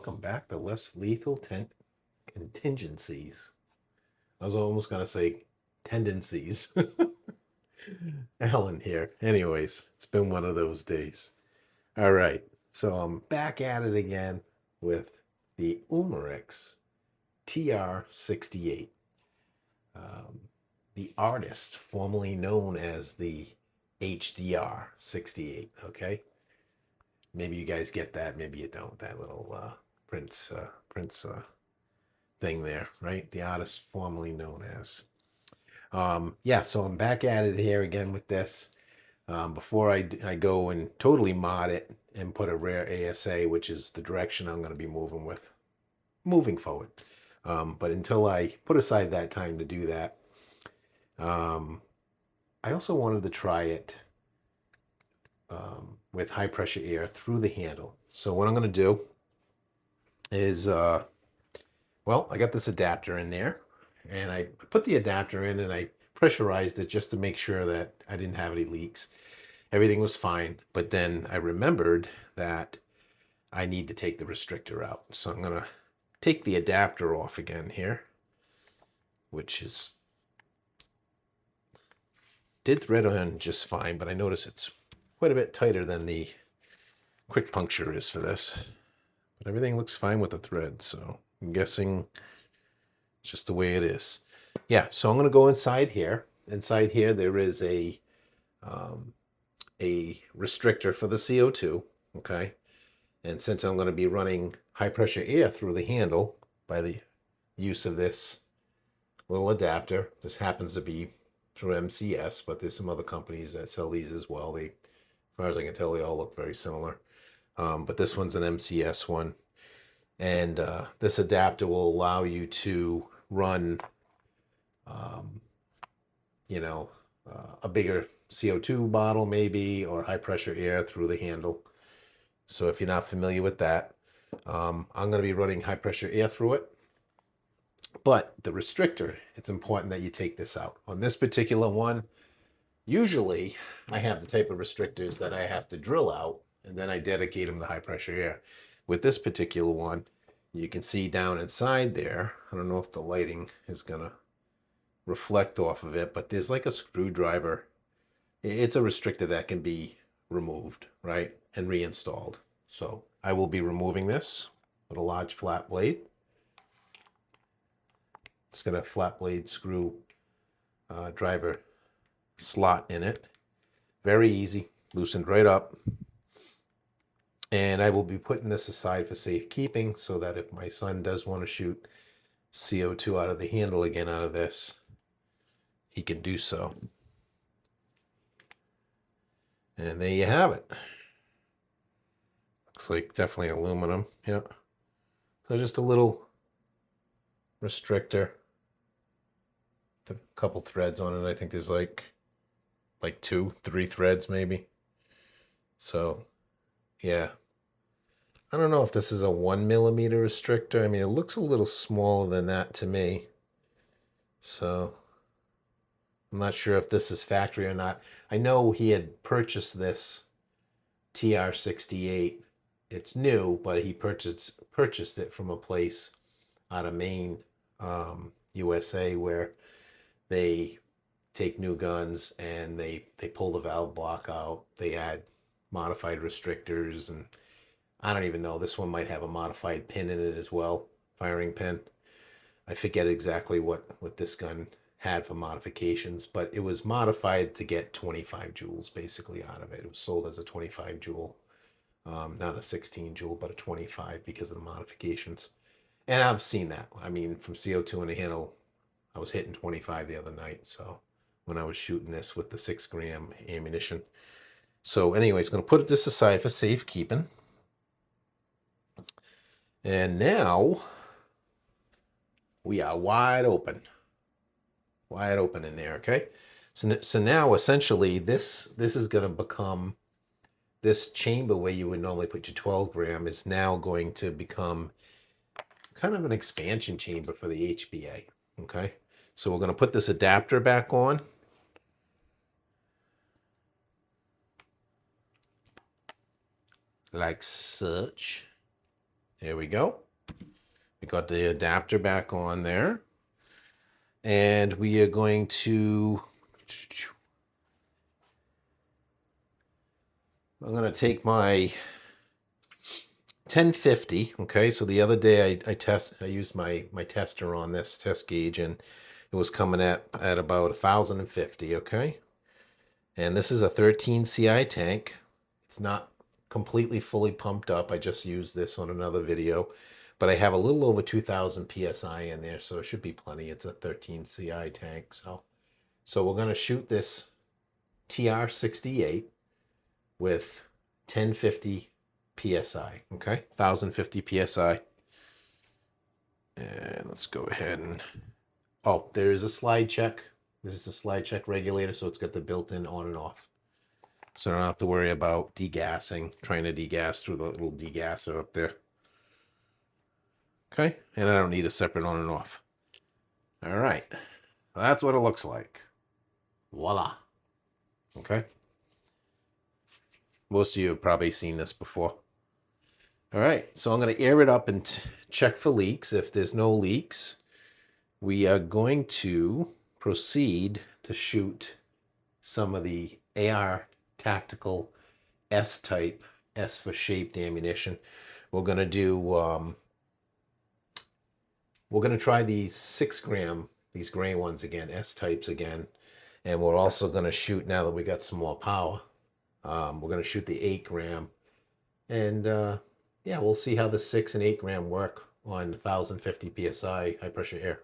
welcome back to Less Lethal Contingencies. I was almost going to say tendencies. Alan here. Anyways, it's been one of those days. All right, so I'm back at it again with the Umarex TR68. The artist formerly known as the HDR68, okay? Maybe you guys get that, maybe you don't. That little Prince thing there, right? The artist formerly known as. Yeah, so I'm back at it here again with this. Before I go and totally mod it and put a rare ASA, which is the direction I'm going to be moving forward. But until I put aside that time to do that, I also wanted to try it with high pressure air through the handle. So what I'm going to do is, well, I got this adapter in there, and I put the adapter in and I pressurized it just to make sure that I didn't have any leaks. Everything was fine, but then I remembered that I need to take the restrictor out. So I'm going to take the adapter off again here, which is did thread on just fine, but I notice it's quite a bit tighter than the quick puncture is for this. But everything looks fine with the thread, so I'm guessing it's just the way it is. Yeah, so I'm going to go inside here. Inside here, there is a restrictor for the CO2, okay? And since I'm going to be running high pressure air through the handle by the use of this little adapter, this happens to be through MCS, but there's some other companies that sell these as well. They, as far as I can tell, they all look very similar. But this one's an MCS one. And this adapter will allow you to run, a bigger CO2 bottle maybe, or high pressure air through the handle. So if you're not familiar with that, I'm going to be running high pressure air through it. But the restrictor, it's important that you take this out. On this particular one, usually I have the type of restrictors that I have to drill out and then I dedicate them to high pressure air. With this particular one, you can see down inside there, I don't know if the lighting is going to reflect off of it, but there's like a screwdriver. It's a restrictor that can be removed, right, and reinstalled. So I will be removing this with a large flat blade. It's got a flat blade screw driver slot in it. Very easy, loosened right up. And I will be putting this aside for safekeeping so that if my son does want to shoot CO2 out of the handle again out of this, he can do so. And there you have it. Looks like definitely aluminum. Yep. So just a little restrictor. A couple threads on it. I think there's like 2-3 threads maybe. So yeah. I don't know if this is a 1mm restrictor. I mean, it looks a little smaller than that to me. So I'm not sure if this is factory or not. I know he had purchased this TR68. It's new, but he purchased it from a place out of Maine, USA, where they take new guns and they pull the valve block out. They add modified restrictors, and I don't even know. This one might have a modified pin in it as well, firing pin. I forget exactly what this gun had for modifications, but it was modified to get 25 joules basically out of it. It was sold as a 25 joule, not a 16 joule, but a 25 because of the modifications. And I've seen that. I mean, from CO2 in the handle, I was hitting 25 the other night. So when I was shooting this with the 6-gram ammunition. So anyways, going to put this aside for safekeeping. And now we are wide open in there. Okay. So now essentially this is going to become, this chamber where you would normally put your 12-gram is now going to become kind of an expansion chamber for the HPA. Okay. So we're going to put this adapter back on. Like such. Here we go. We got the adapter back on there. And we are going to... I'm going to take my 1050. Okay, so the other day I used my tester on this test gauge, and it was coming at about 1050. Okay, and this is a 13 CI tank. It's not completely fully pumped up. I just used this on another video, but I have a little over 2000 psi in there, so it should be plenty. It's a 13 CI tank. So we're going to shoot this TR68 with 1050 psi. Okay, 1050 psi. And let's go ahead and... Oh, there is a slide check. This is a slide check regulator, so it's got the built-in on and off. So I don't have to worry about degassing, trying to degas through the little degasser up there. Okay, and I don't need a separate on and off. All right, that's what it looks like. Voila. Okay. Most of you have probably seen this before. All right, so I'm going to air it up and check for leaks. If there's no leaks, we are going to proceed to shoot some of the AR Tactical S-type, S for shaped ammunition. We're going to do, we're going to try these 6 gram, these gray ones again, S-types again. And we're also going to shoot, now that we got some more power, we're going to shoot the 8 gram. And yeah, we'll see how the 6 and 8 gram work on 1050 psi high pressure air.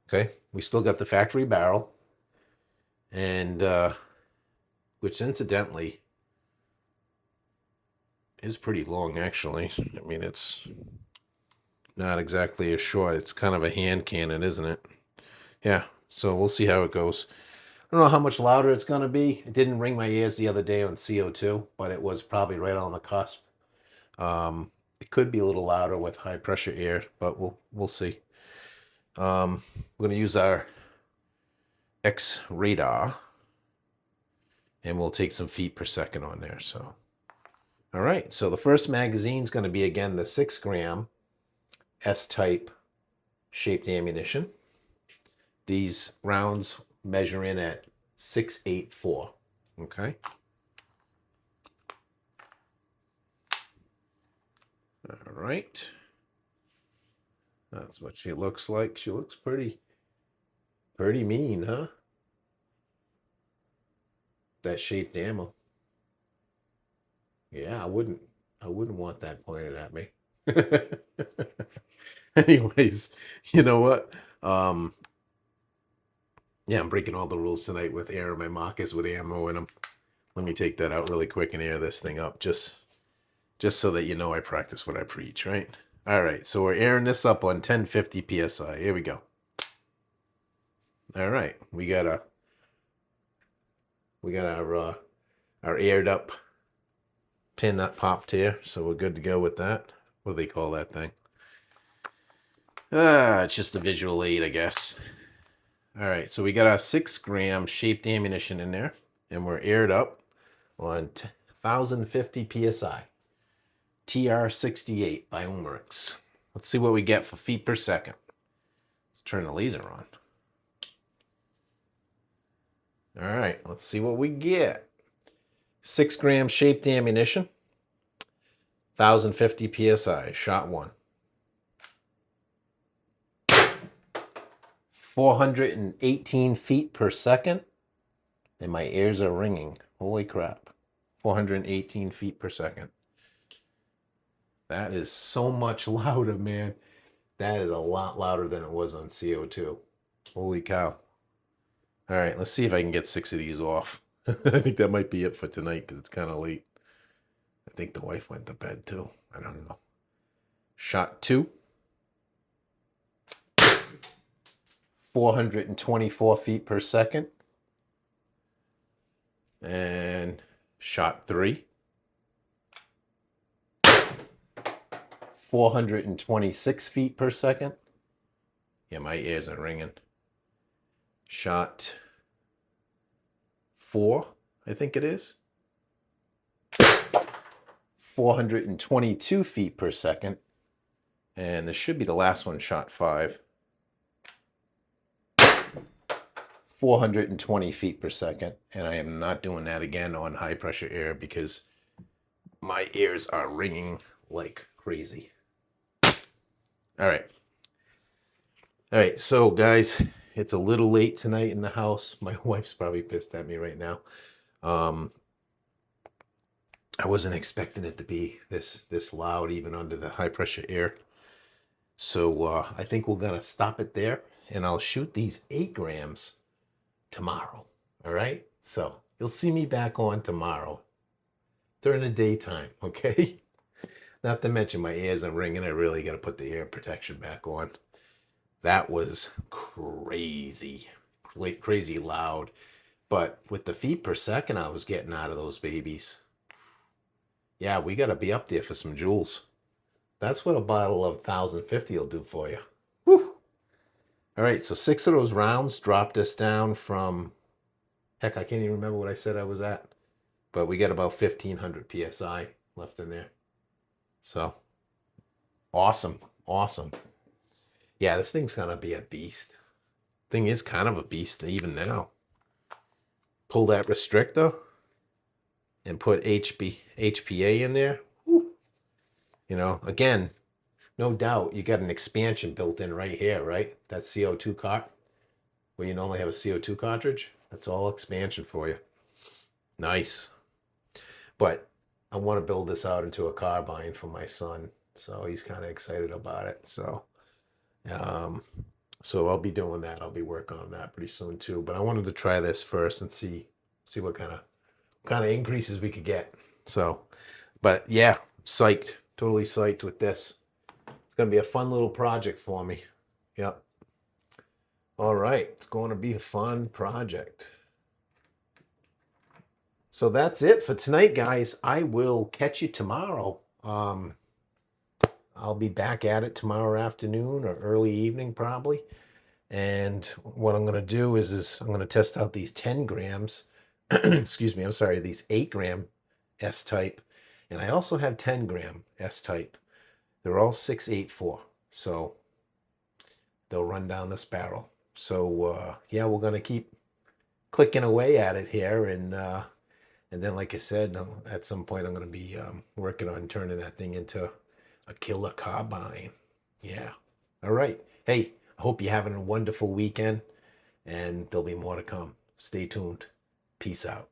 Okay, we still got the factory barrel, and which incidentally is pretty long actually. I mean, it's not exactly as short. It's kind of a hand cannon, isn't it? Yeah, so we'll see how it goes. I don't know how much louder it's going to be. It didn't ring my ears the other day on CO2, but it was probably right on the cusp. It could be a little louder with high pressure air, but we'll see. We're going to use our X radar, and we'll take some feet per second on there. So, all right. So the first magazine is going to be again the 6 gram S-type shaped ammunition. These rounds measure in at 684. Okay. All right. That's what she looks like. She looks pretty mean, huh? That shaped ammo. Yeah, I wouldn't want that pointed at me. Anyways, you know what? Yeah, I'm breaking all the rules tonight with airing my moccas with ammo in them. Let me take that out really quick and air this thing up just so that you know I practice what I preach, right? All right, so we're airing this up on 1050 psi. Here we go. All right, we got our aired up pin that popped here, so we're good to go with that. What do they call that thing? It's just a visual aid, I guess. All right, so we got our 6 gram shaped ammunition in there, and we're aired up on 1050 psi. TR68 by Umerix. Let's see what we get for feet per second. Let's turn the laser on. All right, let's see what we get. 6 gram shaped ammunition, 1050 psi, shot 1. 418 feet per second, and my ears are ringing. Holy crap. 418 feet per second. That is so much louder, man. That is a lot louder than it was on CO2. Holy cow. All right, let's see if I can get 6 of these off. I think that might be it for tonight because it's kind of late. I think the wife went to bed too. I don't know. Shot 2. 424 feet per second. And shot 3. 426 feet per second. Yeah, my ears are ringing. Shot 4, I think it is. 422 feet per second. And this should be the last one, shot 5. 420 feet per second. And I am not doing that again on high pressure air because my ears are ringing like crazy. All right. All right, so guys, it's a little late tonight in the house. My wife's probably pissed at me right now. I wasn't expecting it to be this loud, even under the high pressure air. So I think we're gonna stop it there, and I'll shoot these 8 grams tomorrow. All right, so you'll see me back on tomorrow during the daytime. Okay. Not to mention my ears are ringing. I really gotta put the ear protection back on. That was crazy, crazy loud. But with the feet per second I was getting out of those babies, yeah, we got to be up there for some joules. That's what a bottle of 1050 will do for you. Whew. All right, so 6 of those rounds dropped us down from, heck, I can't even remember what I said I was at. But we got about 1500 PSI left in there. So, awesome, awesome. Yeah, this thing's gonna be a beast. Thing is kind of a beast even now. Pull that restrictor and put HPA in there. Whew. You know, again, no doubt you got an expansion built in right here, right? That CO2 cart, where you normally have a CO2 cartridge. That's all expansion for you. Nice. But I want to build this out into a carbine for my son, so he's kind of excited about it. So I'll be doing that. I'll be working on that pretty soon too. But I wanted to try this first and see what kind of increases we could get. So, but yeah, psyched, totally psyched with this. It's gonna be a fun little project for me. Yep. All right, it's going to be a fun project. So that's it for tonight, guys. I will catch you tomorrow. I'll be back at it tomorrow afternoon or early evening probably. And what I'm going to do is I'm going to test out these 10 grams. Excuse me, I'm sorry, these 8 gram S-type. And I also have 10 gram S-type. They're all 684. So they'll run down this barrel. So yeah, we're going to keep clicking away at it here. And then, like I said, at some point I'm going to be working on turning that thing into a killer carbine. Yeah. All right. Hey, I hope you're having a wonderful weekend, and there'll be more to come. Stay tuned. Peace out.